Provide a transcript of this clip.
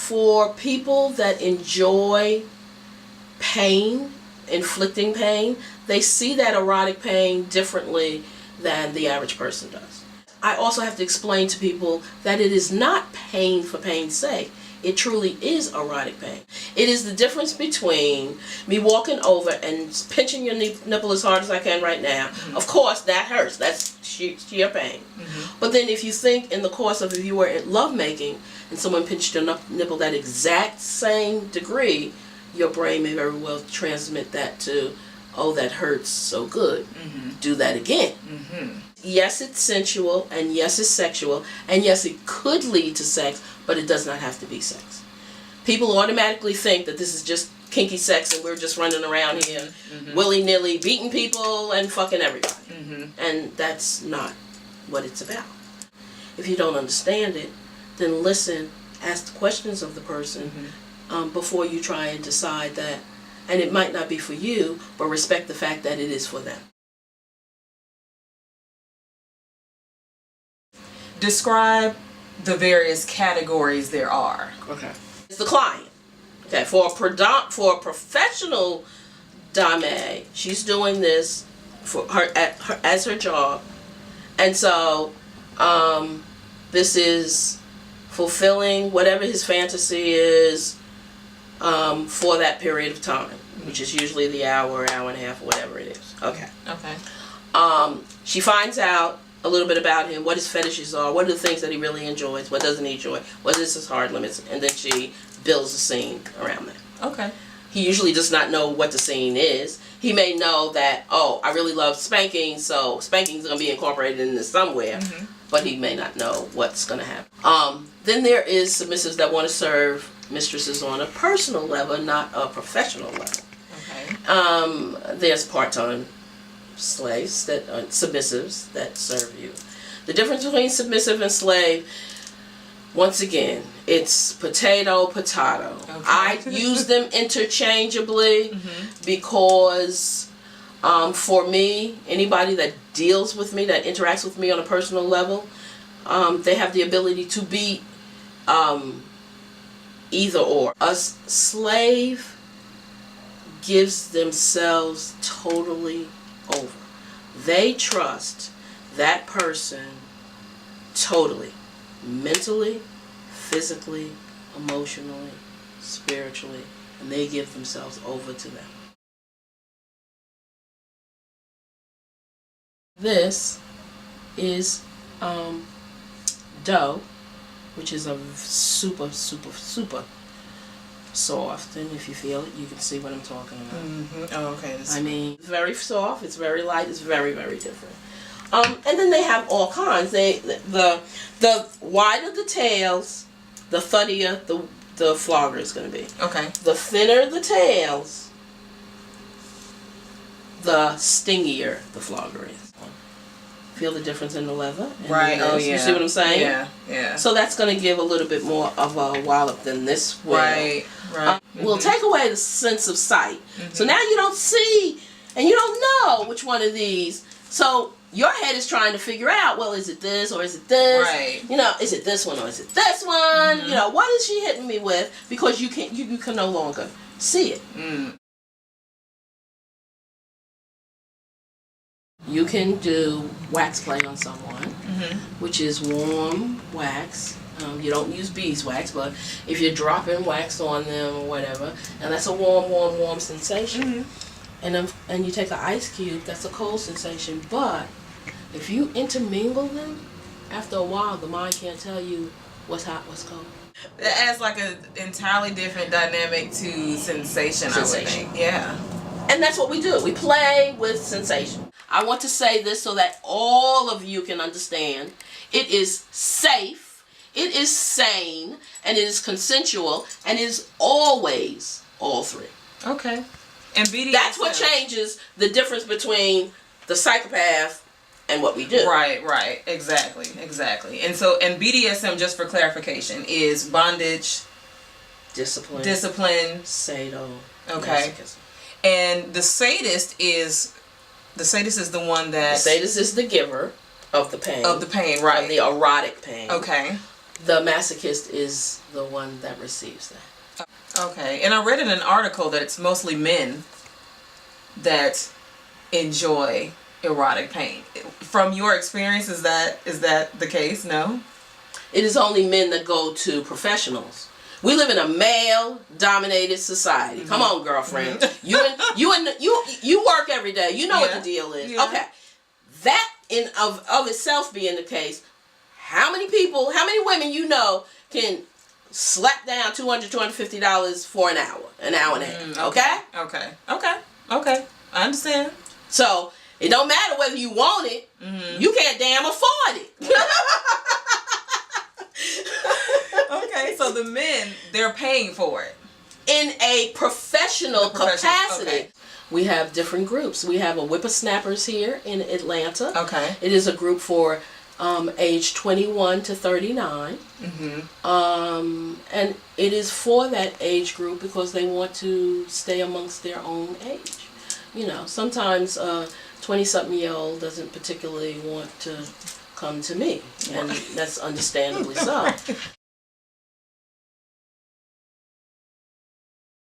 For people that enjoy pain, inflicting pain, they see that erotic pain differently than the average person does. I also have to explain to people that it is not pain for pain's sake. It truly is erotic pain. It is the difference between me walking over and pinching your nipple as hard as I can right now. Mm-hmm. Of course, that hurts. That's sheer pain. Mm-hmm. But then if you think in the course of if you were in lovemaking and someone pinched your nipple that exact same degree, your brain may very well transmit that to, oh, that hurts so good. Mm-hmm. Do that again. Mm-hmm. Yes, it's sensual, and yes, it's sexual, and yes, it could lead to sex, but it does not have to be sex. People automatically think that this is just kinky sex and we're just running around here willy-nilly beating people and fucking everybody. Mm-hmm. And that's not what it's about. If you don't understand it, then listen, ask the questions of the person before you try and decide that. And it might not be for you, but respect the fact that it is for them. Describe the various categories there are. Okay. It's the client. Okay, for a professional dame, she's doing this for her as her job, and so this is fulfilling whatever his fantasy is for that period of time, which is usually the hour and a half, or whatever it is. Okay. Okay. She finds out a little bit about him, what his fetishes are, what are the things that he really enjoys, what doesn't he enjoy, what is his hard limits, and then she builds a scene around that. Okay. He usually does not know what the scene is. He may know that, oh, I really love spanking, so spanking is going to be incorporated in this somewhere, but he may not know what's going to happen. Then there is submissives that want to serve mistresses on a personal level, not a professional level. Okay. There's part-time slaves that are submissives that serve you. The difference between submissive and slave, once again, it's potato. Okay. I use them interchangeably because for me, anybody that deals with me, that interacts with me on a personal level, they have the ability to be either or. A slave gives themselves totally over. They trust that person totally, mentally, physically, emotionally, spiritually, and they give themselves over to them. This is dough, which is a super soft, and if you feel it, you can see what I'm talking about. Oh, okay. I mean, it's very soft, it's very light, it's very, very different. And then they have all kinds. The wider the tails, the thuddier the flogger is going to be. Okay. The thinner the tails, the stingier the flogger is. Feel the difference in the leather? Right. Oh, yeah. You see what I'm saying? Yeah. Yeah. So that's going to give a little bit more of a wallop than this will. Right. Right. We'll take away the sense of sight. So now you don't see and you don't know which one of these. So your head is trying to figure out, well, is it this or is it this? Right. You know, is it this one or is it this one? You know, what is she hitting me with? Because you can no longer see it. You can do wax play on someone, which is warm wax. You don't use beeswax, but if you're dropping wax on them or whatever, and that's a warm sensation. And you take an ice cube, that's a cold sensation. But if you intermingle them, after a while, the mind can't tell you what's hot, what's cold. It adds like an entirely different dynamic to sensation. I would think. Yeah. And that's what we do. We play with sensation. I want to say this so that all of you can understand. It is safe, it is sane, and it is consensual, and it is always all three. Okay. And BDSM. That's what changes the difference between the psychopath and what we do. Right. Exactly. And so, and BDSM, just for clarification, is bondage, discipline, sado, okay. Masochism. And the sadist is the one that... The sadist is the giver of the pain. Of the pain, right. Of the erotic pain. Okay. the masochist is the one that receives that. Okay, and I read in an article that it's mostly men that enjoy erotic pain. From your experience, is that the case? No? It is only men that go to professionals. We live in a male-dominated society. Mm-hmm. Come on, girlfriend. Mm-hmm. You work every day. You know what the deal is. Yeah. Okay. That in of itself being the case, how many women you know can slap down $200-$250 for an hour and a half? Okay. I understand. So it don't matter whether you want it. Mm-hmm. You can't damn afford it. Okay, so the men, they're paying for it in a professional capacity. Okay. We have different groups. We have a Whippersnappers here in Atlanta. Okay. It is a group for age 21 to 39. Mm-hmm. And it is for that age group because they want to stay amongst their own age. You know, sometimes 20-something-year-old doesn't particularly want to come to me, and that's understandably so.